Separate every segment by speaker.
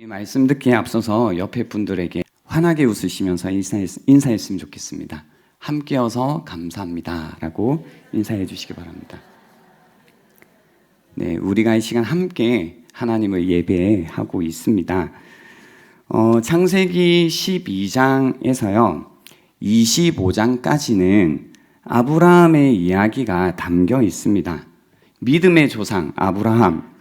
Speaker 1: 이 말씀 듣기에 앞서서 옆에 분들에게 환하게 웃으시면서 인사했으면 좋겠습니다. 함께여서 감사합니다 라고 인사해 주시기 바랍니다. 네, 우리가 이 시간 함께 하나님을 예배하고 있습니다. 창세기 12장에서요 25장까지는 아브라함의 이야기가 담겨 있습니다. 믿음의 조상 아브라함,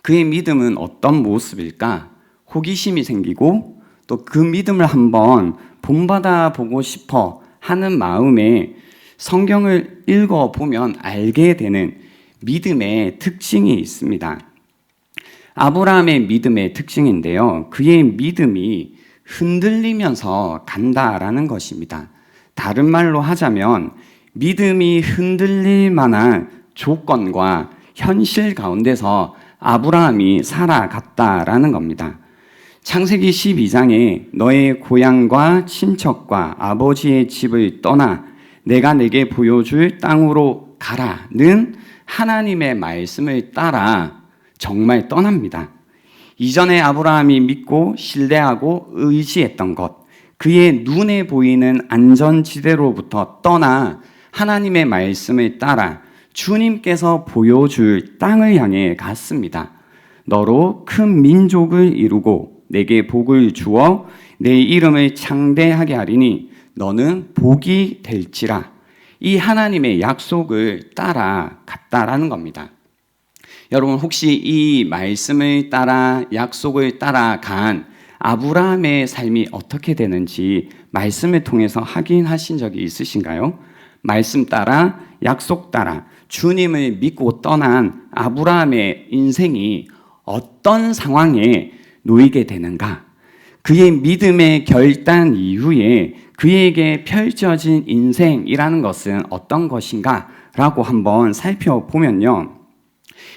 Speaker 1: 그의 믿음은 어떤 모습일까? 호기심이 생기고 또 그 믿음을 한번 본받아 보고 싶어 하는 마음에 성경을 읽어보면 알게 되는 믿음의 특징이 있습니다. 아브라함의 믿음의 특징인데요, 그의 믿음이 흔들리면서 간다라는 것입니다. 다른 말로 하자면 믿음이 흔들릴 만한 조건과 현실 가운데서 아브라함이 살아갔다라는 겁니다. 창세기 12장에 너의 고향과 친척과 아버지의 집을 떠나 내가 내게 보여줄 땅으로 가라는 하나님의 말씀을 따라 정말 떠납니다. 이전에 아브라함이 믿고 신뢰하고 의지했던 것, 그의 눈에 보이는 안전지대로부터 떠나 하나님의 말씀을 따라 주님께서 보여줄 땅을 향해 갔습니다. 너로 큰 민족을 이루고 내게 복을 주어 내 이름을 창대하게 하리니 너는 복이 될지라. 이 하나님의 약속을 따라갔다라는 겁니다. 여러분, 혹시 이 말씀을 따라 약속을 따라간 아브라함의 삶이 어떻게 되는지 말씀을 통해서 확인하신 적이 있으신가요? 말씀 따라 약속 따라 주님을 믿고 떠난 아브라함의 인생이 어떤 상황에 놓이게 되는가? 그의 믿음의 결단 이후에 그에게 펼쳐진 인생이라는 것은 어떤 것인가? 라고 한번 살펴보면요,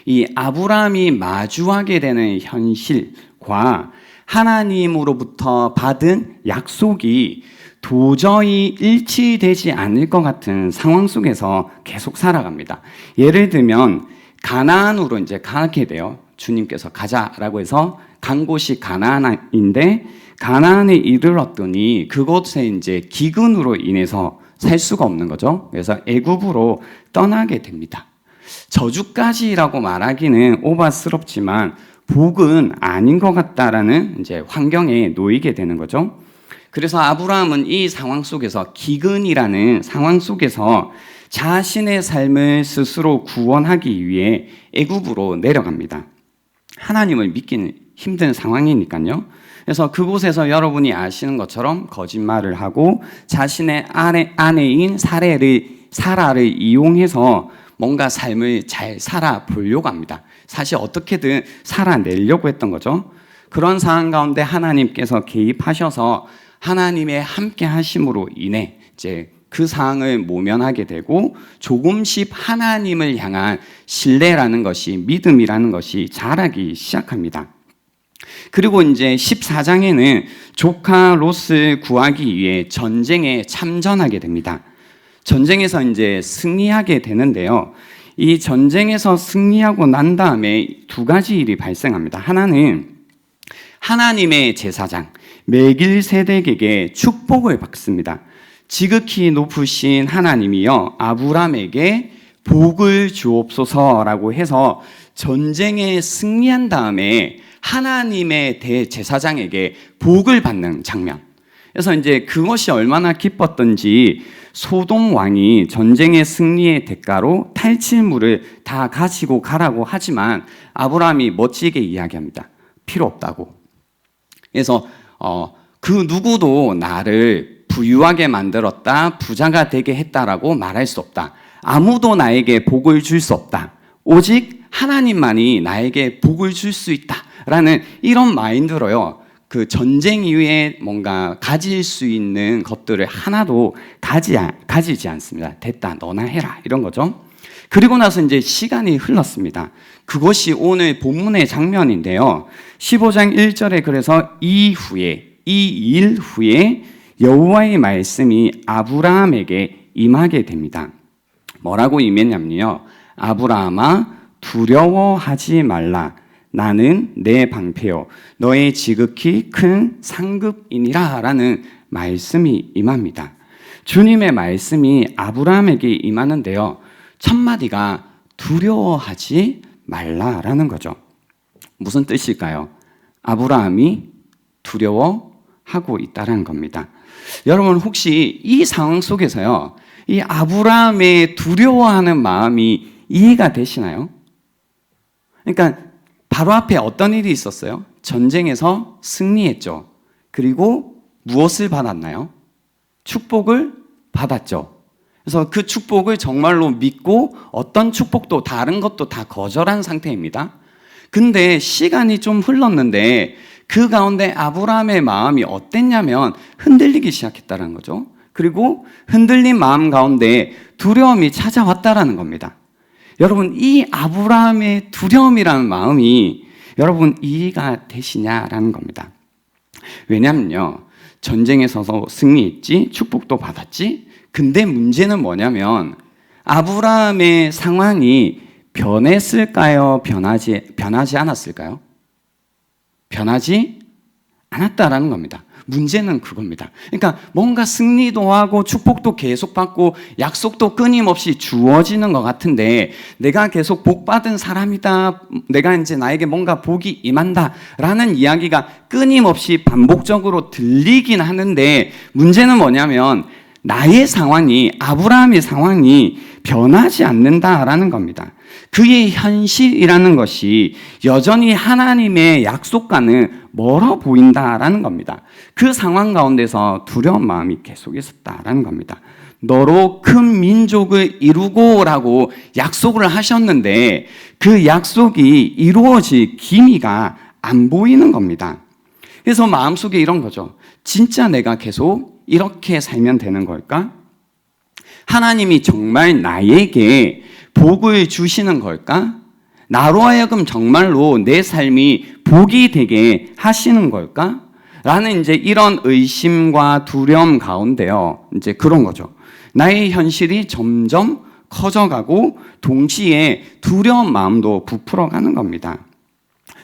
Speaker 1: 이 아브라함이 마주하게 되는 현실과 하나님으로부터 받은 약속이 도저히 일치되지 않을 것 같은 상황 속에서 계속 살아갑니다. 예를 들면 가나안으로 이제 가게 돼요. 주님께서 가자라고 해서 간 곳이 가나안인데 가나안에 이르렀더니 그곳에 이제 기근으로 인해서 살 수가 없는 거죠. 그래서 애굽으로 떠나게 됩니다. 저주까지라고 말하기는 오바스럽지만 복은 아닌 것 같다라는 이제 환경에 놓이게 되는 거죠. 그래서 아브라함은 이 상황 속에서, 기근이라는 상황 속에서 자신의 삶을 스스로 구원하기 위해 애굽으로 내려갑니다. 하나님을 믿기는 힘든 상황이니까요. 그래서 그곳에서 여러분이 아시는 것처럼 거짓말을 하고 자신의 아내인 사라를 이용해서 뭔가 삶을 잘 살아보려고 합니다. 사실 어떻게든 살아내려고 했던 거죠. 그런 상황 가운데 하나님께서 개입하셔서 하나님의 함께 하심으로 인해 이제 그 상황을 모면하게 되고 조금씩 하나님을 향한 신뢰라는 것이, 믿음이라는 것이 자라기 시작합니다. 그리고 이제 14장에는 조카 롯을 구하기 위해 전쟁에 참전하게 됩니다. 전쟁에서 이제 승리하게 되는데요, 이 전쟁에서 승리하고 난 다음에 두 가지 일이 발생합니다. 하나는 하나님의 제사장 멜기세덱에게 축복을 받습니다. 지극히 높으신 하나님이여 아브라함에게 복을 주옵소서라고 해서 전쟁에 승리한 다음에 하나님의 대제사장에게 복을 받는 장면. 그래서 이제 그것이 얼마나 기뻤던지 소돔 왕이 전쟁의 승리의 대가로 탈취물을 다 가지고 가라고 하지만 아브라함이 멋지게 이야기합니다. 필요 없다고. 그래서 그 누구도 나를 부유하게 만들었다, 부자가 되게 했다라고 말할 수 없다. 아무도 나에게 복을 줄 수 없다. 오직 하나님만이 나에게 복을 줄 수 있다라는 이런 마인드로요, 그 전쟁 이후에 뭔가 가질 수 있는 것들을 하나도 가지지 않습니다. 됐다, 너나 해라, 이런 거죠. 그리고 나서 이제 시간이 흘렀습니다. 그것이 오늘 본문의 장면인데요. 15장 1절에 그래서 이 일 후에 여호와의 말씀이 아브라함에게 임하게 됩니다. 뭐라고 임했냐면요, 아브라함아 두려워하지 말라. 나는 내 방패요 너의 지극히 큰 상급이니라 라는 말씀이 임합니다. 주님의 말씀이 아브라함에게 임하는데요, 첫 마디가 두려워하지 말라라는 거죠. 무슨 뜻일까요? 아브라함이 두려워하고 있다는 겁니다. 여러분 혹시 이 상황 속에서요, 이 아브라함의 두려워하는 마음이 이해가 되시나요? 그러니까 바로 앞에 어떤 일이 있었어요? 전쟁에서 승리했죠. 그리고 무엇을 받았나요? 축복을 받았죠. 그래서 그 축복을 정말로 믿고 어떤 축복도 다른 것도 다 거절한 상태입니다. 근데 시간이 좀 흘렀는데 그 가운데 아브라함의 마음이 어땠냐면 흔들리기 시작했다는 거죠. 그리고 흔들린 마음 가운데 두려움이 찾아왔다라는 겁니다. 여러분, 이 아브라함의 두려움이라는 마음이 여러분 이해가 되시냐라는 겁니다. 왜냐면요, 전쟁에서 승리했지, 축복도 받았지. 근데 문제는 뭐냐면 아브라함의 상황이 변했을까요? 변하지 않았을까요? 변하지 않았다라는 겁니다. 문제는 그겁니다. 그러니까 뭔가 승리도 하고 축복도 계속 받고 약속도 끊임없이 주어지는 것 같은데 내가 계속 복받은 사람이다, 내가 이제 나에게 뭔가 복이 임한다라는 이야기가 끊임없이 반복적으로 들리긴 하는데 문제는 뭐냐면 나의 상황이, 아브라함의 상황이 변하지 않는다라는 겁니다. 그의 현실이라는 것이 여전히 하나님의 약속과는 멀어 보인다라는 겁니다. 그 상황 가운데서 두려운 마음이 계속 있었다라는 겁니다. 너로 큰 민족을 이루고라고 약속을 하셨는데 그 약속이 이루어질 기미가 안 보이는 겁니다. 그래서 마음속에 이런 거죠. 진짜 내가 계속 이렇게 살면 되는 걸까? 하나님이 정말 나에게 복을 주시는 걸까? 나로 하여금 정말로 내 삶이 복이 되게 하시는 걸까? 라는 이제 이런 의심과 두려움 가운데요, 이제 그런 거죠. 나의 현실이 점점 커져가고 동시에 두려운 마음도 부풀어가는 겁니다.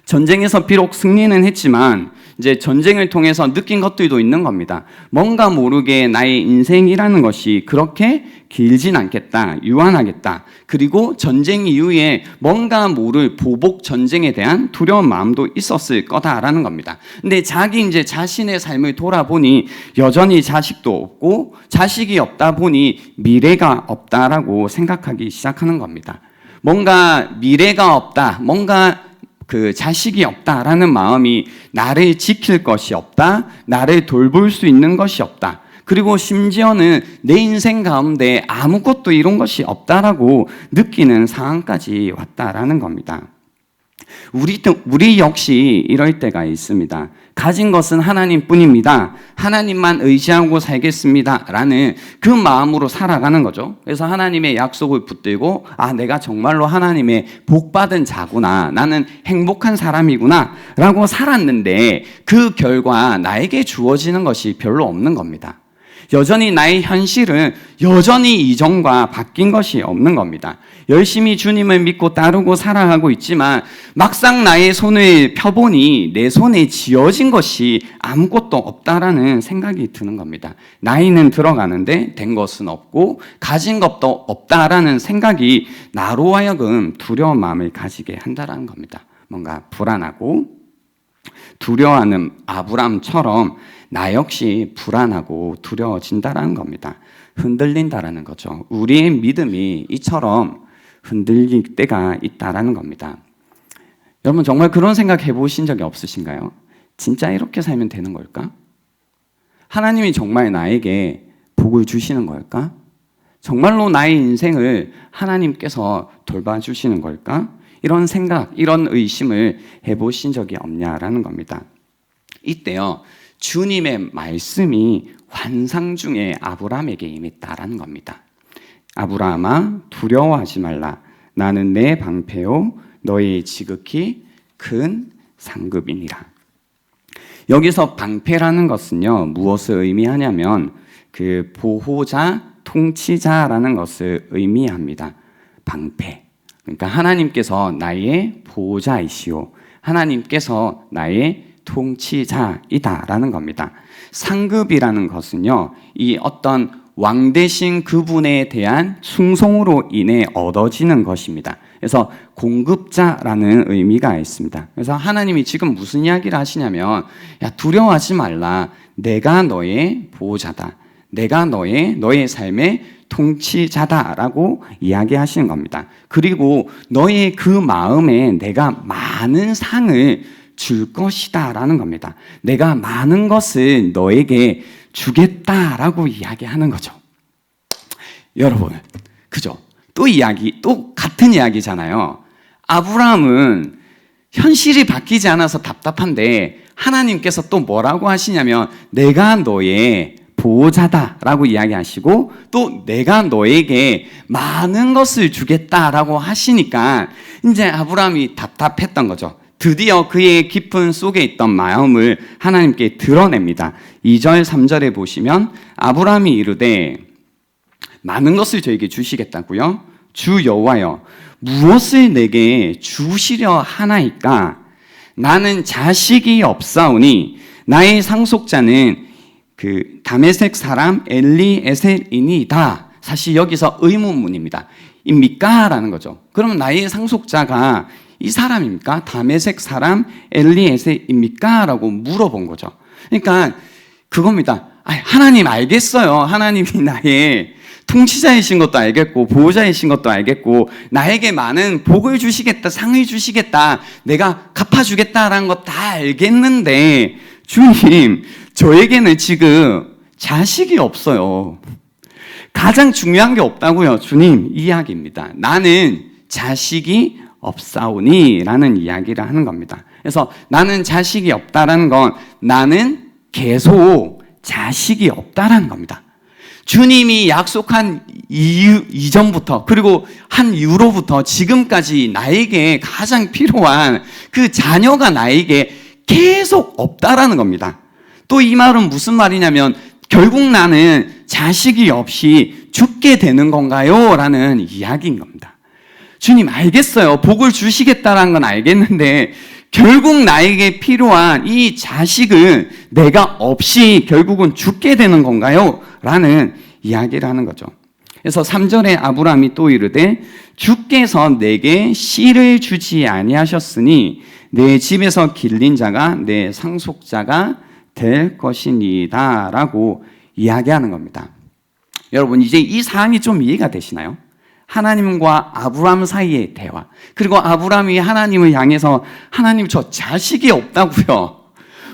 Speaker 1: 전쟁에서 비록 승리는 했지만 이제 전쟁을 통해서 느낀 것들도 있는 겁니다. 뭔가 모르게 나의 인생이라는 것이 그렇게 길진 않겠다, 유한하겠다. 그리고 전쟁 이후에 뭔가 모를 보복 전쟁에 대한 두려운 마음도 있었을 거다라는 겁니다. 근데 자기 이제 자신의 삶을 돌아보니 여전히 자식도 없고 자식이 없다 보니 미래가 없다라고 생각하기 시작하는 겁니다. 뭔가 미래가 없다, 뭔가 그 자식이 없다라는 마음이 나를 지킬 것이 없다, 나를 돌볼 수 있는 것이 없다, 그리고 심지어는 내 인생 가운데 아무것도 이룬 것이 없다라고 느끼는 상황까지 왔다라는 겁니다. 우리 역시 이럴 때가 있습니다. 가진 것은 하나님뿐입니다. 하나님만 의지하고 살겠습니다. 라는 그 마음으로 살아가는 거죠. 그래서 하나님의 약속을 붙들고 내가 정말로 하나님의 복받은 자구나, 나는 행복한 사람이구나 라고 살았는데 그 결과 나에게 주어지는 것이 별로 없는 겁니다. 여전히 나의 현실은 여전히 이전과 바뀐 것이 없는 겁니다. 열심히 주님을 믿고 따르고 살아가고 있지만 막상 나의 손을 펴보니 내 손에 쥐어진 것이 아무것도 없다라는 생각이 드는 겁니다. 나이는 들어가는데 된 것은 없고 가진 것도 없다라는 생각이 나로 하여금 두려운 마음을 가지게 한다라는 겁니다. 뭔가 불안하고 두려워하는 아브람처럼 나 역시 불안하고 두려워진다라는 겁니다. 흔들린다라는 거죠. 우리의 믿음이 이처럼 흔들릴 때가 있다라는 겁니다. 여러분 정말 그런 생각 해보신 적이 없으신가요? 진짜 이렇게 살면 되는 걸까? 하나님이 정말 나에게 복을 주시는 걸까? 정말로 나의 인생을 하나님께서 돌봐주시는 걸까? 이런 생각, 이런 의심을 해보신 적이 없냐라는 겁니다. 이때요, 주님의 말씀이 환상 중에 아브라함에게 임했다라는 겁니다. 아브라함아 두려워하지 말라. 나는 내 방패요 너의 지극히 큰 상급이니라. 여기서 방패라는 것은요, 무엇을 의미하냐면 그 보호자, 통치자라는 것을 의미합니다. 방패. 그러니까 하나님께서 나의 보호자이시오. 하나님께서 나의 통치자이다라는 겁니다. 상급이라는 것은요, 이 어떤 왕 대신 그분에 대한 숭송으로 인해 얻어지는 것입니다. 그래서 공급자라는 의미가 있습니다. 그래서 하나님이 지금 무슨 이야기를 하시냐면, 야, 두려워하지 말라. 내가 너의 보호자다. 내가 너의 삶의 통치자다라고 이야기하시는 겁니다. 그리고 너의 그 마음에 내가 많은 상을 줄 것이다라는 겁니다. 내가 많은 것을 너에게 주겠다라고 이야기하는 거죠. 여러분, 그죠? 또 같은 이야기잖아요. 아브라함은 현실이 바뀌지 않아서 답답한데 하나님께서 또 뭐라고 하시냐면 내가 너의 보호자다라고 이야기하시고 또 내가 너에게 많은 것을 주겠다라고 하시니까 이제 아브라함이 답답했던 거죠. 드디어 그의 깊은 속에 있던 마음을 하나님께 드러냅니다. 2절, 3절에 보시면 아브라함이 이르되 많은 것을 저에게 주시겠다고요? 주 여호와여, 무엇을 내게 주시려 하나이까? 나는 자식이 없사오니 나의 상속자는 그 다메섹 사람 엘리에셀이니이다. 사실 여기서 의문문입니다. 입니까? 라는 거죠. 그러면 나의 상속자가 이 사람입니까? 다메섹 사람 엘리에셀입니까? 라고 물어본 거죠. 그러니까 그겁니다. 하나님 알겠어요. 하나님이 나의 통치자이신 것도 알겠고 보호자이신 것도 알겠고 나에게 많은 복을 주시겠다, 상을 주시겠다, 내가 갚아주겠다라는 거 다 알겠는데 주님, 저에게는 지금 자식이 없어요. 가장 중요한 게 없다고요. 주님, 이 이야기입니다. 나는 자식이 없사오니 라는 이야기를 하는 겁니다. 그래서 나는 자식이 없다라는 건 나는 계속 자식이 없다라는 겁니다. 주님이 약속한 이전부터 그리고 한 이후로부터 지금까지 나에게 가장 필요한 그 자녀가 나에게 계속 없다라는 겁니다. 또 이 말은 무슨 말이냐면 결국 나는 자식이 없이 죽게 되는 건가요? 라는 이야기인 겁니다. 주님 알겠어요. 복을 주시겠다라는 건 알겠는데 결국 나에게 필요한 이 자식은 내가 없이 결국은 죽게 되는 건가요? 라는 이야기를 하는 거죠. 그래서 3절에 아브라함이 또 이르되 주께서 내게 씨를 주지 아니하셨으니 내 집에서 길린 자가 내 상속자가 될 것이니이다 라고 이야기하는 겁니다. 여러분 이제 이 사항이 좀 이해가 되시나요? 하나님과 아브라함 사이의 대화, 그리고 아브라함이 하나님을 향해서 하나님 저 자식이 없다고요.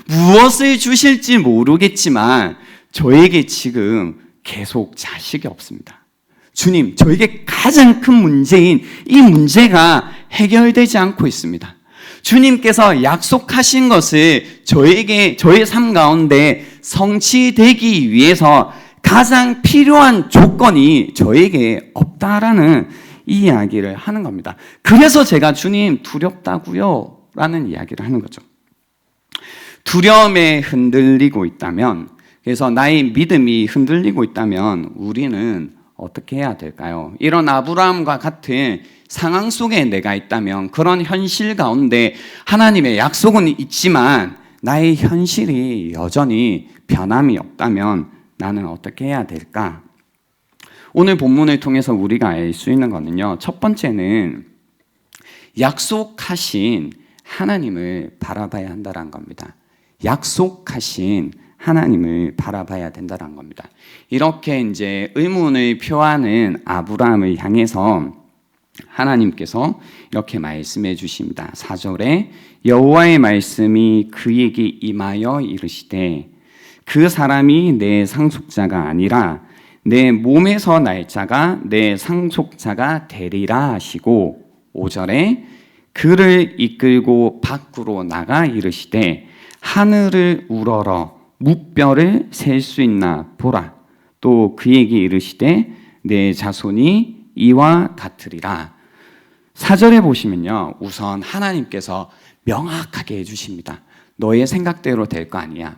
Speaker 1: 무엇을 주실지 모르겠지만 저에게 지금 계속 자식이 없습니다. 주님, 저에게 가장 큰 문제인 이 문제가 해결되지 않고 있습니다. 주님께서 약속하신 것을 저에게, 저의 삶 가운데 성취되기 위해서 가장 필요한 조건이 저에게 없다라는 이 이야기를 하는 겁니다. 그래서 제가 주님 두렵다고요 라는 이야기를 하는 거죠. 두려움에 흔들리고 있다면, 그래서 나의 믿음이 흔들리고 있다면 우리는 어떻게 해야 될까요? 이런 아브라함과 같은 상황 속에 내가 있다면, 그런 현실 가운데 하나님의 약속은 있지만 나의 현실이 여전히 변함이 없다면 나는 어떻게 해야 될까? 오늘 본문을 통해서 우리가 알 수 있는 거는요, 첫 번째는 약속하신 하나님을 바라봐야 한다는 겁니다. 약속하신 하나님을 바라봐야 된다는 겁니다. 이렇게 이제 의문을 표하는 아브라함을 향해서 하나님께서 이렇게 말씀해 주십니다. 4절에 여호와의 말씀이 그에게 임하여 이르시되 그 사람이 내 상속자가 아니라 내 몸에서 날 자가 내 상속자가 되리라 하시고, 5절에 그를 이끌고 밖으로 나가 이르시되 하늘을 우러러 묵별을 셀 수 있나 보라. 또 그에게 이르시되 내 자손이 이와 같으리라. 4절에 보시면요, 우선 하나님께서 명확하게 해주십니다. 너의 생각대로 될 거 아니야.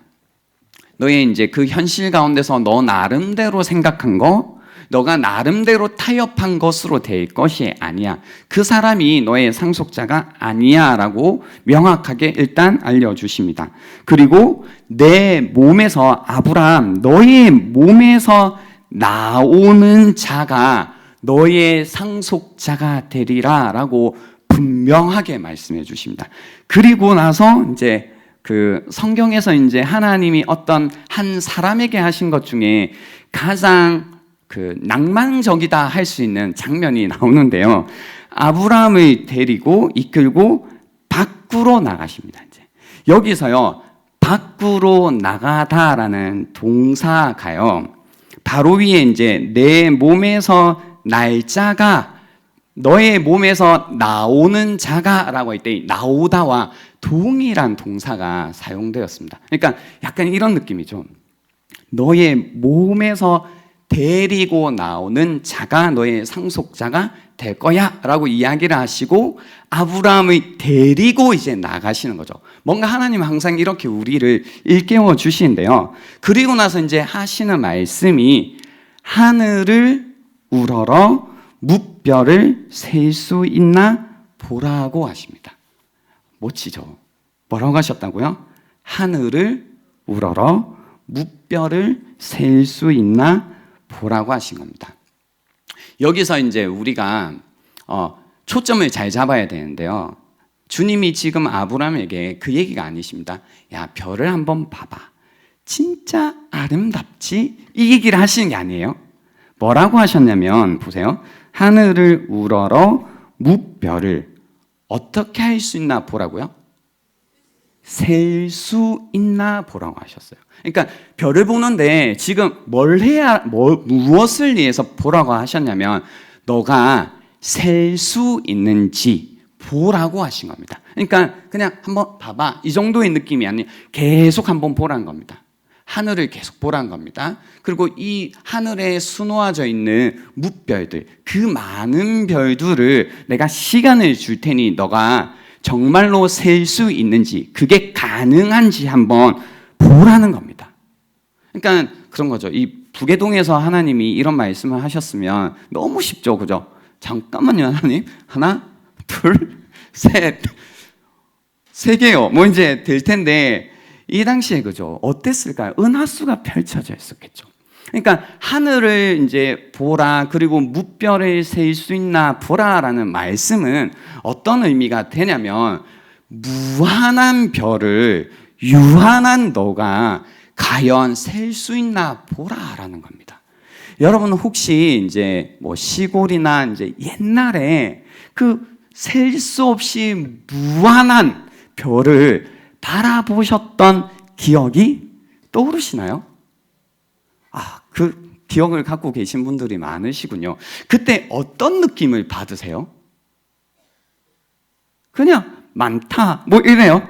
Speaker 1: 너의 이제 그 현실 가운데서 너 나름대로 생각한 거, 너가 나름대로 타협한 것으로 될 것이 아니야. 그 사람이 너의 상속자가 아니야 라고 명확하게 일단 알려주십니다. 그리고 내 몸에서 아브라함, 너의 몸에서 나오는 자가 너의 상속자가 되리라 라고 분명하게 말씀해 주십니다. 그리고 나서 이제 그 성경에서 이제 하나님이 어떤 한 사람에게 하신 것 중에 가장 그 낭만적이다 할 수 있는 장면이 나오는데요. 아브라함을 데리고 이끌고 밖으로 나가십니다. 이제 여기서요, 밖으로 나가다라는 동사가요, 바로 위에 이제 내 몸에서 날짜가 너의 몸에서 나오는 자가라고 할 때 나오다와 동일한 동사가 사용되었습니다. 그러니까 약간 이런 느낌이죠. 너의 몸에서 데리고 나오는 자가 너의 상속자가 될 거야 라고 이야기를 하시고 아브라함을 데리고 이제 나가시는 거죠. 뭔가 하나님은 항상 이렇게 우리를 일깨워 주시는데요. 그리고 나서 이제 하시는 말씀이 하늘을 우러러 뭇별을 셀 수 있나 보라고 하십니다. 멋지죠? 뭐라고 하셨다고요? 하늘을 우러러 뭇별을 셀 수 있나 보라고 하신 겁니다. 여기서 이제 우리가 초점을 잘 잡아야 되는데요. 주님이 지금 아브라함에게 그 얘기가 아니십니다. 야, 별을 한번 봐봐. 진짜 아름답지? 이 얘기를 하시는 게 아니에요. 뭐라고 하셨냐면 보세요. 하늘을 우러러 뭇별을 어떻게 할 수 있나 보라고요? 셀 수 있나 보라고 하셨어요. 그러니까 별을 보는데 지금 무엇을 위해서 보라고 하셨냐면 너가 셀 수 있는지 보라고 하신 겁니다. 그러니까 그냥 한번 봐봐 이 정도의 느낌이 아니라 계속 한번 보라는 겁니다. 하늘을 계속 보라는 겁니다. 그리고 이 하늘에 수놓아져 있는 뭇별들, 그 많은 별들을 내가 시간을 줄 테니 너가 정말로 셀 수 있는지, 그게 가능한지 한번 보라는 겁니다. 그러니까 그런 거죠. 이 부계동에서 하나님이 이런 말씀을 하셨으면 너무 쉽죠, 그죠? 잠깐만요, 하나님. 하나, 둘, 셋, 세 개요. 뭐 이제 될 텐데 이 당시에 그죠? 어땠을까요? 은하수가 펼쳐져 있었겠죠. 그러니까 하늘을 이제 보라, 그리고 뭇별을 셀 수 있나 보라라는 말씀은 어떤 의미가 되냐면 무한한 별을 유한한 너가 과연 셀 수 있나 보라라는 겁니다. 여러분 혹시 이제 뭐 시골이나 이제 옛날에 그 셀 수 없이 무한한 별을 바라보셨던 기억이 떠오르시나요? 그 기억을 갖고 계신 분들이 많으시군요. 그때 어떤 느낌을 받으세요? 그냥 많다 뭐 이래요?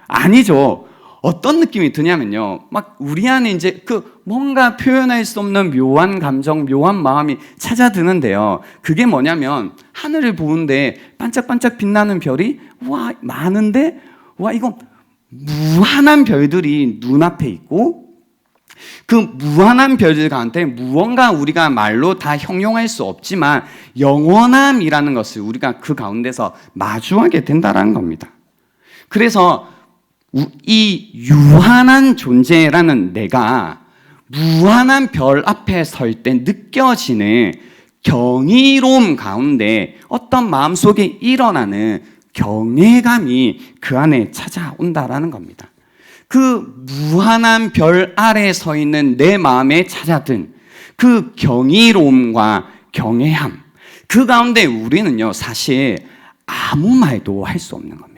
Speaker 1: 아니죠. 어떤 느낌이 드냐면요, 막 우리 안에 이제 그 뭔가 표현할 수 없는 묘한 감정, 묘한 마음이 찾아드는데요. 그게 뭐냐면 하늘을 보는데 반짝반짝 빛나는 별이 와 많은데 와 이건 무한한 별들이 눈앞에 있고 그 무한한 별들 가운데 무언가 우리가 말로 다 형용할 수 없지만 영원함이라는 것을 우리가 그 가운데서 마주하게 된다는 겁니다. 그래서 이 유한한 존재라는 내가 무한한 별 앞에 설 때 느껴지는 경이로움 가운데 어떤 마음속에 일어나는 경외감이 그 안에 찾아온다라는 겁니다. 그 무한한 별 아래 서 있는 내 마음에 찾아든 그 경이로움과 경외함, 그 가운데 우리는요 사실 아무 말도 할 수 없는 겁니다.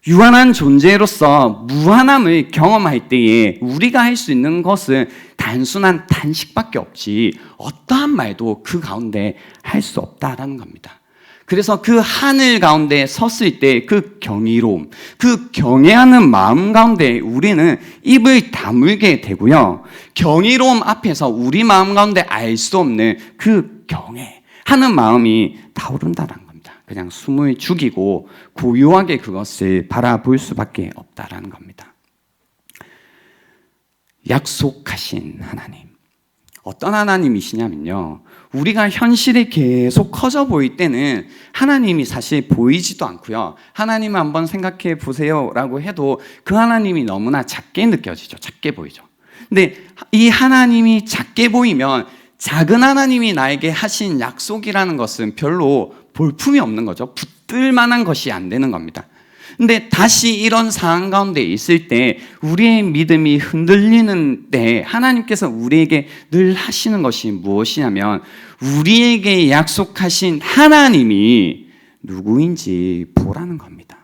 Speaker 1: 유한한 존재로서 무한함을 경험할 때에 우리가 할 수 있는 것은 단순한 탄식밖에 없지 어떠한 말도 그 가운데 할 수 없다라는 겁니다. 그래서 그 하늘 가운데 섰을 때 그 경이로움, 그 경외하는 마음 가운데 우리는 입을 다물게 되고요. 경이로움 앞에서 우리 마음 가운데 알 수 없는 그 경외하는 마음이 타오른다는 겁니다. 그냥 숨을 죽이고 고요하게 그것을 바라볼 수밖에 없다라는 겁니다. 약속하신 하나님, 어떤 하나님이시냐면요, 우리가 현실이 계속 커져 보일 때는 하나님이 사실 보이지도 않고요, 하나님 한번 생각해 보세요 라고 해도 그 하나님이 너무나 작게 느껴지죠. 작게 보이죠. 근데 이 하나님이 작게 보이면 작은 하나님이 나에게 하신 약속이라는 것은 별로 볼품이 없는 거죠. 붙들 만한 것이 안 되는 겁니다. 근데 다시 이런 상황 가운데 있을 때, 우리의 믿음이 흔들리는 때 하나님께서 우리에게 늘 하시는 것이 무엇이냐면, 우리에게 약속하신 하나님이 누구인지 보라는 겁니다.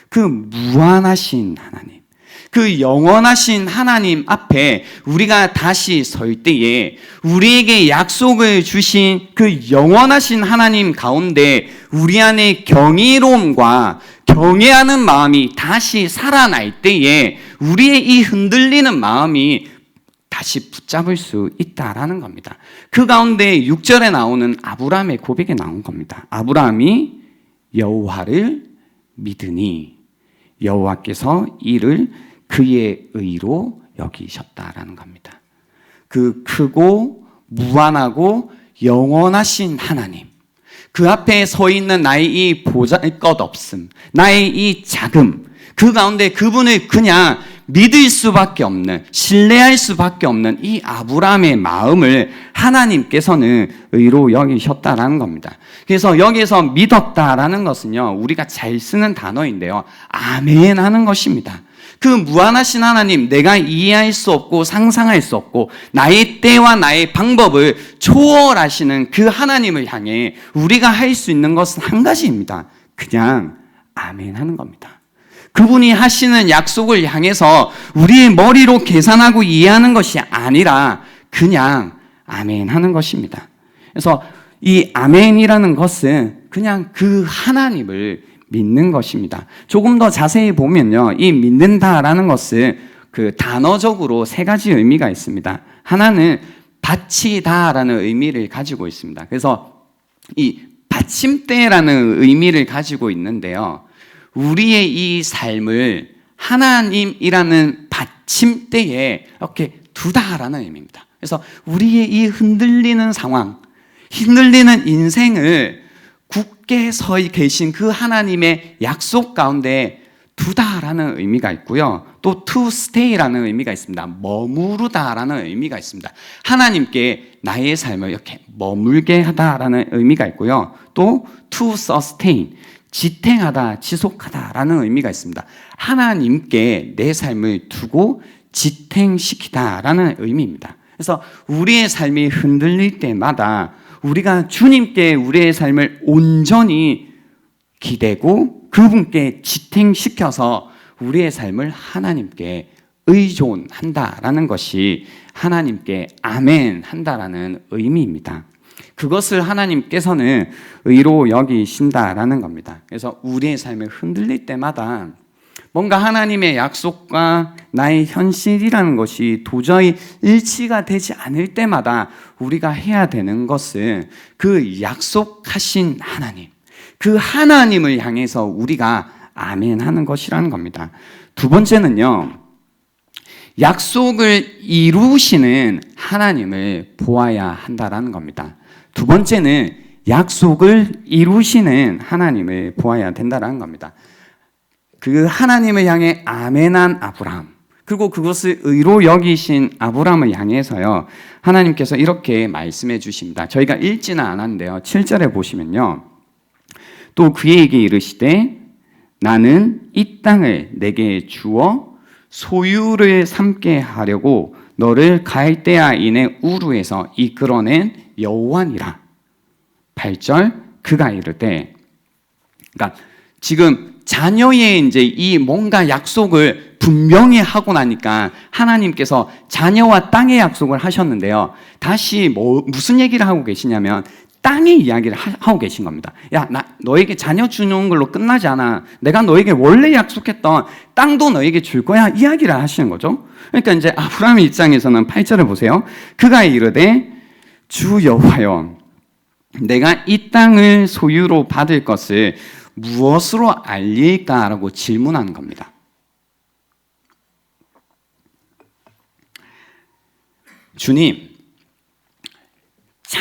Speaker 1: 그 무한하신 하나님, 그 영원하신 하나님 앞에 우리가 다시 설 때에 우리에게 약속을 주신 그 영원하신 하나님 가운데 우리 안에 경이로움과 경외하는 마음이 다시 살아날 때에 우리의 이 흔들리는 마음이 다시 붙잡을 수 있다라는 겁니다. 그 가운데 6절에 나오는 아브라함의 고백에 나온 겁니다. 아브라함이 여호와를 믿으니 여호와께서 이를 그의 의로 여기셨다라는 겁니다. 그 크고 무한하고 영원하신 하나님, 그 앞에 서 있는 나의 이 보잘것없음, 나의 이 작음, 그 가운데 그분을 그냥 믿을 수밖에 없는, 신뢰할 수밖에 없는 이 아브라함의 마음을 하나님께서는 의로 여기셨다라는 겁니다. 그래서 여기서 믿었다라는 것은요, 우리가 잘 쓰는 단어인데요, 아멘 하는 것입니다. 그 무한하신 하나님, 내가 이해할 수 없고 상상할 수 없고 나의 때와 나의 방법을 초월하시는 그 하나님을 향해 우리가 할 수 있는 것은 한 가지입니다. 그냥 아멘 하는 겁니다. 그분이 하시는 약속을 향해서 우리의 머리로 계산하고 이해하는 것이 아니라 그냥 아멘 하는 것입니다. 그래서 이 아멘이라는 것은 그냥 그 하나님을 믿는 것입니다. 조금 더 자세히 보면요, 이 믿는다라는 것은 그 단어적으로 세 가지 의미가 있습니다. 하나는 바치다라는 의미를 가지고 있습니다. 그래서 이 받침대라는 의미를 가지고 있는데요, 우리의 이 삶을 하나님이라는 받침대에 이렇게 두다라는 의미입니다. 그래서 우리의 이 흔들리는 상황, 흔들리는 인생을 굳게 서 계신 그 하나님의 약속 가운데 두다라는 의미가 있고요, 또 to stay라는 의미가 있습니다. 머무르다라는 의미가 있습니다. 하나님께 나의 삶을 이렇게 머물게 하다라는 의미가 있고요, 또 to sustain, 지탱하다, 지속하다라는 의미가 있습니다. 하나님께 내 삶을 두고 지탱시키다라는 의미입니다. 그래서 우리의 삶이 흔들릴 때마다 우리가 주님께 우리의 삶을 온전히 기대고 그분께 지탱시켜서 우리의 삶을 하나님께 의존한다라는 것이 하나님께 아멘 한다라는 의미입니다. 그것을 하나님께서는 의로 여기신다라는 겁니다. 그래서 우리의 삶을 흔들릴 때마다 뭔가 하나님의 약속과 나의 현실이라는 것이 도저히 일치가 되지 않을 때마다 우리가 해야 되는 것은 그 약속하신 하나님, 그 하나님을 향해서 우리가 아멘 하는 것이라는 겁니다. 두 번째는요, 약속을 이루시는 하나님을 보아야 한다라는 겁니다. 두 번째는 약속을 이루시는 하나님을 보아야 된다라는 겁니다. 그 하나님을 향해 아멘한 아브라함, 그리고 그것을 의로 여기신 아브라함을 향해서요, 하나님께서 이렇게 말씀해 주십니다. 저희가 읽지는 않았는데요, 7절에 보시면요, 또 그에게 이르시되 나는 이 땅을 내게 주어 소유를 삼게 하려고 너를 갈대아인의 우르에서 이끌어낸 여호와니라. 8절, 그가 이르되, 그러니까 지금 자녀의 이제 이 뭔가 약속을 분명히 하고 나니까 하나님께서 자녀와 땅의 약속을 하셨는데요, 다시 무슨 얘기를 하고 계시냐면 땅의 이야기를 하고 계신 겁니다. 야, 나 너에게 자녀 주는 걸로 끝나지 않아. 내가 너에게 원래 약속했던 땅도 너에게 줄 거야. 이야기를 하시는 거죠. 그러니까 이제 아브라함의 입장에서는 8절을 보세요. 그가 이르되 주 여호와여, 내가 이 땅을 소유로 받을 것을 무엇으로 알릴까라고 질문하는 겁니다. 주님,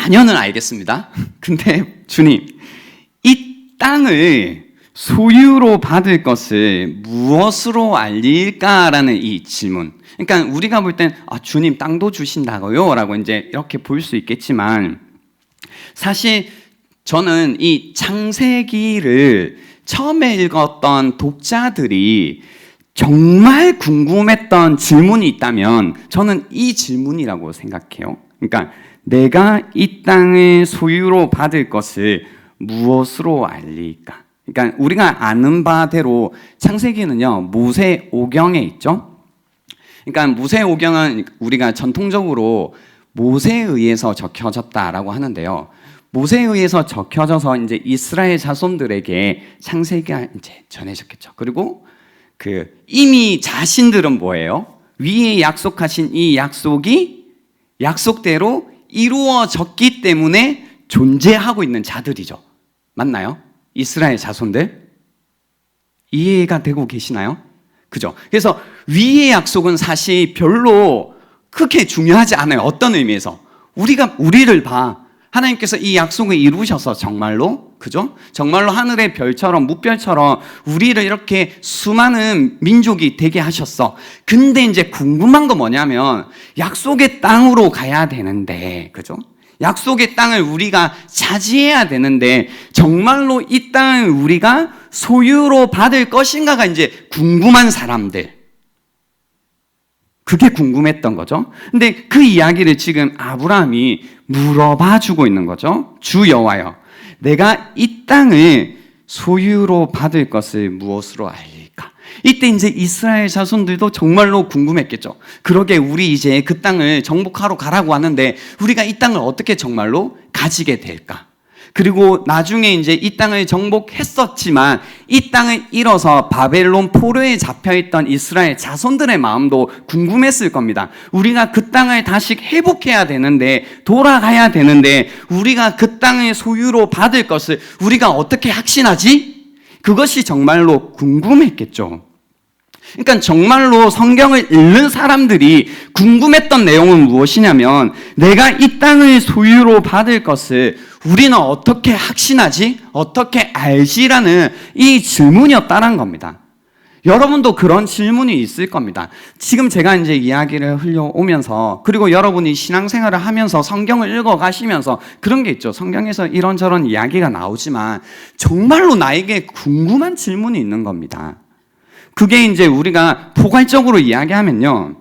Speaker 1: 4년은 알겠습니다. 근데 주님, 이 땅을 소유로 받을 것을 무엇으로 알릴까라는 이 질문. 그러니까 우리가 볼 땐 주님 땅도 주신다고요? 라고 이제 이렇게 볼 수 있겠지만, 사실 저는 이 창세기를 처음에 읽었던 독자들이 정말 궁금했던 질문이 있다면 저는 이 질문이라고 생각해요. 그러니까 내가 이 땅을 소유로 받을 것을 무엇으로 알릴까? 그러니까 우리가 아는 바대로 창세기는요, 모세오경에 있죠. 그러니까 모세오경은 우리가 전통적으로 모세에 의해서 적혀졌다라고 하는데요. 모세에 의해서 적혀져서 이제 이스라엘 자손들에게 창세기가 이제 전해졌겠죠. 그리고 이미 자신들은 뭐예요? 위에 약속하신 이 약속이 약속대로 이루어졌기 때문에 존재하고 있는 자들이죠. 맞나요? 이스라엘 자손들? 이해가 되고 계시나요? 그죠? 그래서 위의 약속은 사실 별로 크게 중요하지 않아요. 어떤 의미에서? 우리를 봐. 하나님께서 이 약속을 이루셔서 정말로, 그죠? 정말로 하늘의 별처럼, 무별처럼 우리를 이렇게 수많은 민족이 되게 하셨어. 근데 이제 궁금한 건 뭐냐면, 약속의 땅으로 가야 되는데, 그죠? 약속의 땅을 우리가 차지해야 되는데, 정말로 이 땅을 우리가 소유로 받을 것인가가 이제 궁금한 사람들. 그게 궁금했던 거죠. 근데 그 이야기를 지금 아브라함이 물어봐 주고 있는 거죠. 주 여호와여, 내가 이 땅을 소유로 받을 것을 무엇으로 알릴까? 이때 이제 이스라엘 자손들도 정말로 궁금했겠죠. 그러게 우리 이제 그 땅을 정복하러 가라고 하는데 우리가 이 땅을 어떻게 정말로 가지게 될까? 그리고 나중에 이제 이 땅을 정복했었지만 이 땅을 잃어서 바벨론 포로에 잡혀있던 이스라엘 자손들의 마음도 궁금했을 겁니다. 우리가 그 땅을 다시 회복해야 되는데, 돌아가야 되는데 우리가 그 땅의 소유로 받을 것을 우리가 어떻게 확신하지? 그것이 정말로 궁금했겠죠. 그러니까 정말로 성경을 읽는 사람들이 궁금했던 내용은 무엇이냐면, 내가 이 땅을 소유로 받을 것을 우리는 어떻게 확신하지? 어떻게 알지라는 이 질문이었다는 겁니다. 여러분도 그런 질문이 있을 겁니다. 지금 제가 이제 이야기를 흘려오면서, 그리고 여러분이 신앙생활을 하면서 성경을 읽어가시면서 그런 게 있죠. 성경에서 이런저런 이야기가 나오지만 정말로 나에게 궁금한 질문이 있는 겁니다. 그게 이제 우리가 포괄적으로 이야기하면요,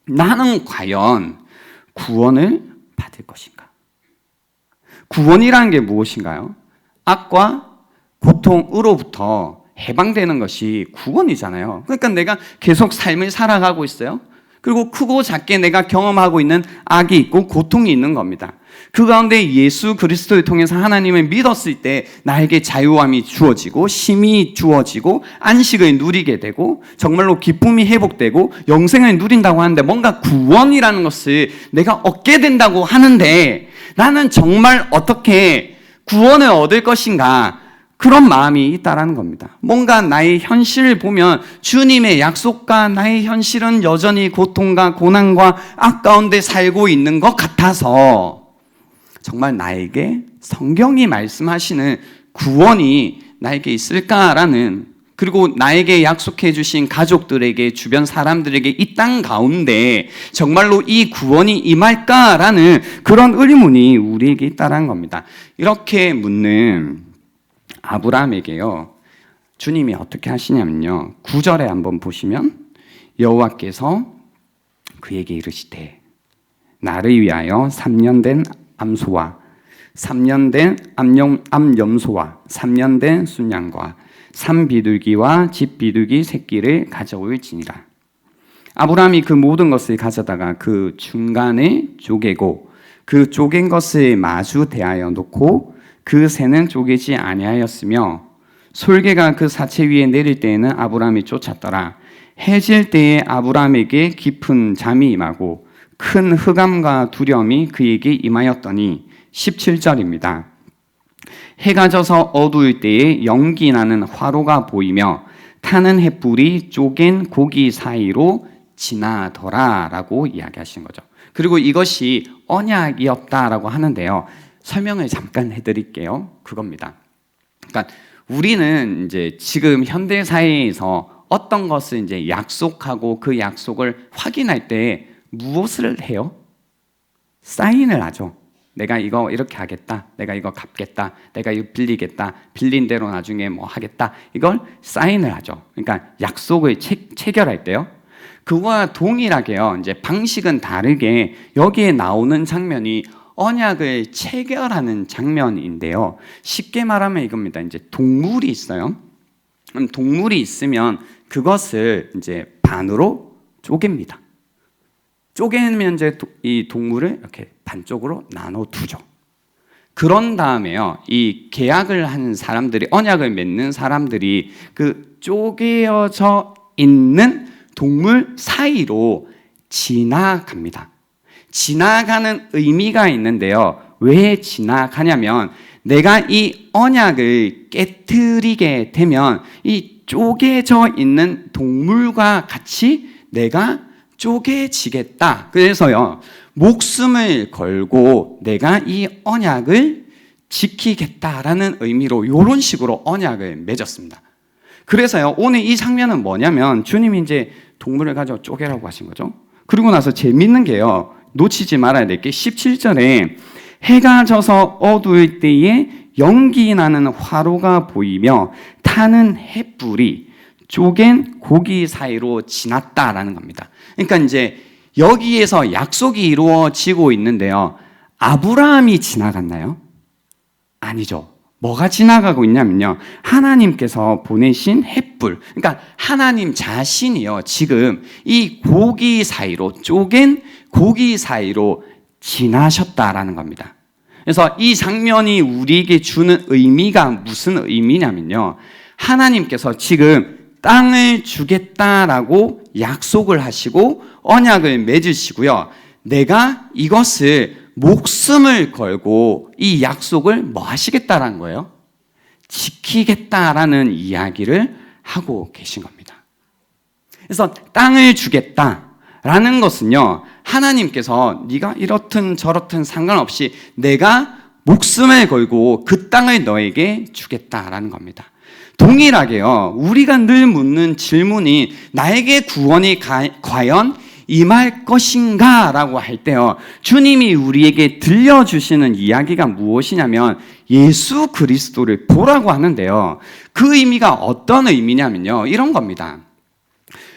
Speaker 1: 나는 과연 구원을 받을 것인가? 구원이라는 게 무엇인가요? 악과 고통으로부터 해방되는 것이 구원이잖아요. 그러니까 내가 계속 삶을 살아가고 있어요. 그리고 크고 작게 내가 경험하고 있는 악이 있고 고통이 있는 겁니다. 그 가운데 예수 그리스도를 통해서 하나님을 믿었을 때 나에게 자유함이 주어지고 쉼이 주어지고 안식을 누리게 되고 정말로 기쁨이 회복되고 영생을 누린다고 하는데, 뭔가 구원이라는 것을 내가 얻게 된다고 하는데 나는 정말 어떻게 구원을 얻을 것인가, 그런 마음이 있다라는 겁니다. 뭔가 나의 현실을 보면 주님의 약속과 나의 현실은 여전히 고통과 고난과 악 가운데 살고 있는 것 같아서 정말 나에게 성경이 말씀하시는 구원이 나에게 있을까라는, 그리고 나에게 약속해 주신 가족들에게, 주변 사람들에게 이 땅 가운데 정말로 이 구원이 임할까라는 그런 의문이 우리에게 있다는 겁니다. 이렇게 묻는 아브라함에게요, 주님이 어떻게 하시냐면요, 9절에 한번 보시면 여호와께서 그에게 이르시되 나를 위하여 3년 된 암소와 3년 된 암염소와 3년 된 순양과 산비둘기와 집비둘기 새끼를 가져올지니라. 아브라함이 그 모든 것을 가져다가 그 중간에 쪼개고 그 쪼갠 것을 마주 대하여 놓고 그 새는 쪼개지 아니하였으며, 솔개가 그 사체 위에 내릴 때에는 아브라함이 쫓았더라. 해질 때에 아브라함에게 깊은 잠이 임하고 큰 흑암과 두려움이 그에게 임하였더니, 17절입니다. 해가 져서 어두울 때에 연기 나는 화로가 보이며 타는 횃불이 쪼갠 고기 사이로 지나더라 라고 이야기하시는 거죠. 그리고 이것이 언약이었다라고 하는데요. 설명을 잠깐 해드릴게요. 그겁니다. 그러니까 우리는 이제 지금 현대 사회에서 어떤 것을 이제 약속하고 그 약속을 확인할 때 무엇을 해요? 사인을 하죠. 내가 이거 이렇게 하겠다. 내가 이거 갚겠다. 내가 이거 빌리겠다. 빌린 대로 나중에 뭐 하겠다. 이걸 사인을 하죠. 그러니까 약속을 체결할 때요. 그거와 동일하게요. 이제 방식은 다르게 여기에 나오는 장면이 언약을 체결하는 장면인데요. 쉽게 말하면 이겁니다. 이제 동물이 있어요. 동물이 있으면 그것을 이제 반으로 쪼갭니다. 쪼개면 이제 이 동물을 이렇게 반쪽으로 나눠 두죠. 그런 다음에요, 이 계약을 하는 사람들이, 언약을 맺는 사람들이 그 쪼개어져 있는 동물 사이로 지나갑니다. 지나가는 의미가 있는데요. 왜 지나가냐면 내가 이 언약을 깨트리게 되면 이 쪼개져 있는 동물과 같이 내가 쪼개지겠다. 그래서요, 목숨을 걸고 내가 이 언약을 지키겠다라는 의미로 이런 식으로 언약을 맺었습니다. 그래서요, 오늘 이 장면은 뭐냐면 주님이 이제 동물을 가지고 쪼개라고 하신 거죠. 그리고 나서 재밌는 게요, 놓치지 말아야 될 게 17절에 해가 져서 어두울 때에 연기 나는 화로가 보이며 타는 횃불이 쪼갠 고기 사이로 지났다라는 겁니다. 그러니까 이제 여기에서 약속이 이루어지고 있는데요. 아브라함이 지나갔나요? 아니죠. 뭐가 지나가고 있냐면요, 하나님께서 보내신 횃불, 그러니까 하나님 자신이요, 지금 이 고기 사이로, 쪼갠 고기 사이로 지나셨다라는 겁니다. 그래서 이 장면이 우리에게 주는 의미가 무슨 의미냐면요, 하나님께서 지금 땅을 주겠다라고 약속을 하시고 언약을 맺으시고요, 내가 이것을 목숨을 걸고 이 약속을 뭐 하시겠다라는 거예요? 지키겠다라는 이야기를 하고 계신 겁니다. 그래서 땅을 주겠다라는 것은요, 하나님께서 네가 이렇든 저렇든 상관없이 내가 목숨을 걸고 그 땅을 너에게 주겠다라는 겁니다. 동일하게요, 우리가 늘 묻는 질문이 나에게 구원이 과연 임할 것인가 라고 할 때요, 주님이 우리에게 들려주시는 이야기가 무엇이냐면 예수 그리스도를 보라고 하는데요, 그 의미가 어떤 의미냐면요, 이런 겁니다.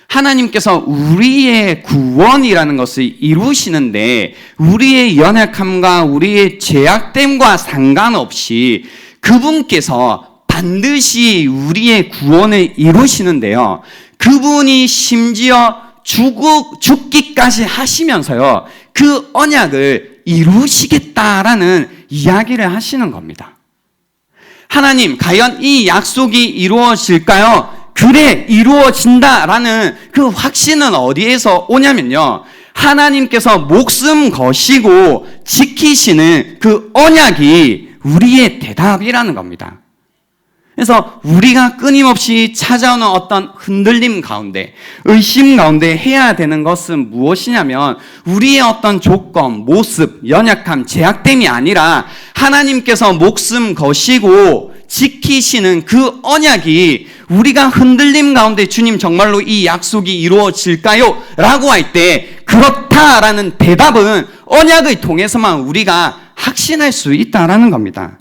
Speaker 1: 하나님께서 우리의 구원이라는 것을 이루시는데 우리의 연약함과 우리의 죄악됨과 상관없이 그분께서 반드시 우리의 구원을 이루시는데요, 그분이 심지어 죽기까지 하시면서요, 그 언약을 이루시겠다라는 이야기를 하시는 겁니다. 하나님, 과연 이 약속이 이루어질까요? 그래, 이루어진다라는 그 확신은 어디에서 오냐면요, 하나님께서 목숨 거시고 지키시는 그 언약이 우리의 대답이라는 겁니다. 그래서 우리가 끊임없이 찾아오는 어떤 흔들림 가운데, 의심 가운데 해야 되는 것은 무엇이냐면 우리의 어떤 조건, 모습, 연약함, 제약됨이 아니라 하나님께서 목숨 거시고 지키시는 그 언약이 우리가 흔들림 가운데 주님 정말로 이 약속이 이루어질까요? 라고 할 때 그렇다라는 대답은 언약을 통해서만 우리가 확신할 수 있다라는 겁니다.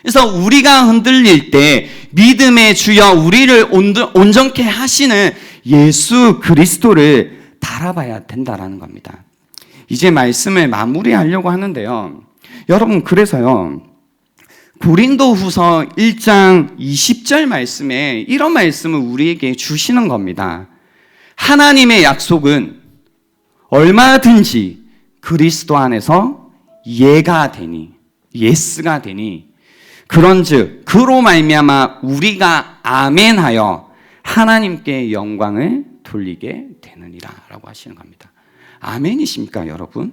Speaker 1: 그래서 우리가 흔들릴 때 믿음의 주여 우리를 온전케 하시는 예수 그리스도를 바라봐야 된다라는 겁니다. 이제 말씀을 마무리하려고 하는데요, 여러분, 그래서요, 고린도후서 1장 20절 말씀에 이런 말씀을 우리에게 주시는 겁니다. 하나님의 약속은 얼마든지 그리스도 안에서 예가 되니, 예스가 되니, 그런즉 그로 말미암아 우리가 아멘하여 하나님께 영광을 돌리게 되느니라 라고 하시는 겁니다. 아멘이십니까, 여러분?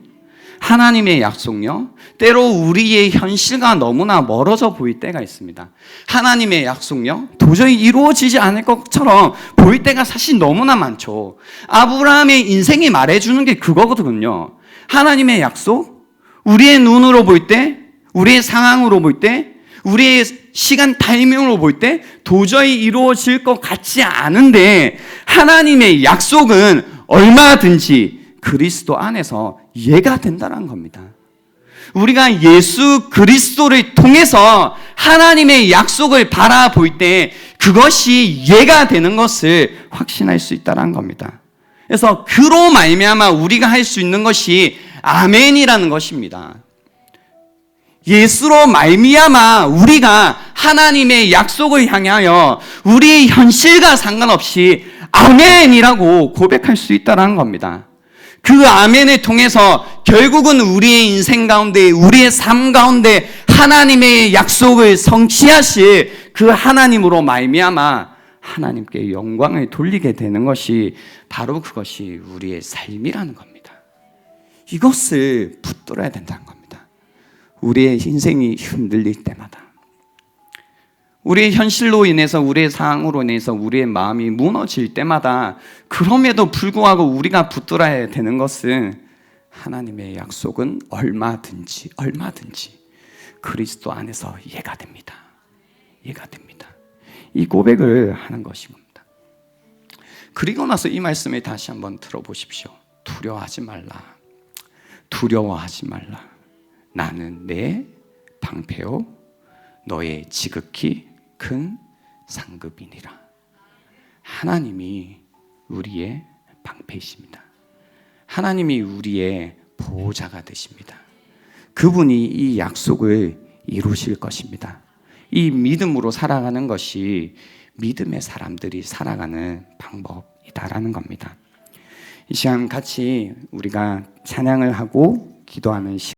Speaker 1: 하나님의 약속요, 때로 우리의 현실과 너무나 멀어져 보일 때가 있습니다. 하나님의 약속요, 도저히 이루어지지 않을 것처럼 보일 때가 사실 너무나 많죠. 아브라함의 인생이 말해주는 게 그거거든요. 하나님의 약속, 우리의 눈으로 볼 때, 우리의 상황으로 볼 때, 우리의 시간 타이밍으로 볼 때 도저히 이루어질 것 같지 않은데 하나님의 약속은 얼마든지 그리스도 안에서 이해가 된다는 겁니다. 우리가 예수 그리스도를 통해서 하나님의 약속을 바라볼 때 그것이 이해가 되는 것을 확신할 수 있다는 겁니다. 그래서 그로 말미암아 우리가 할 수 있는 것이 아멘이라는 것입니다. 예수로 말미암아 우리가 하나님의 약속을 향하여 우리의 현실과 상관없이 아멘이라고 고백할 수 있다는 겁니다. 그 아멘을 통해서 결국은 우리의 인생 가운데, 우리의 삶 가운데 하나님의 약속을 성취하실 그 하나님으로 말미암아 하나님께 영광을 돌리게 되는 것이 바로 그것이 우리의 삶이라는 겁니다. 이것을 붙들어야 된다는 겁니다. 우리의 인생이 흔들릴 때마다, 우리의 현실로 인해서, 우리의 상황으로 인해서 우리의 마음이 무너질 때마다 그럼에도 불구하고 우리가 붙들어야 되는 것은 하나님의 약속은 얼마든지 그리스도 안에서 이해가 됩니다. 이해가 됩니다. 이 고백을 하는 것입니다. 그리고 나서 이 말씀을 다시 한번 들어보십시오. 두려워하지 말라. 두려워하지 말라. 나는 내 방패요 너의 지극히 큰 상급이니라. 하나님이 우리의 방패이십니다. 하나님이 우리의 보호자가 되십니다. 그분이 이 약속을 이루실 것입니다. 이 믿음으로 살아가는 것이 믿음의 사람들이 살아가는 방법이다라는 겁니다. 이 시간 같이 우리가 찬양을 하고 기도하는 시간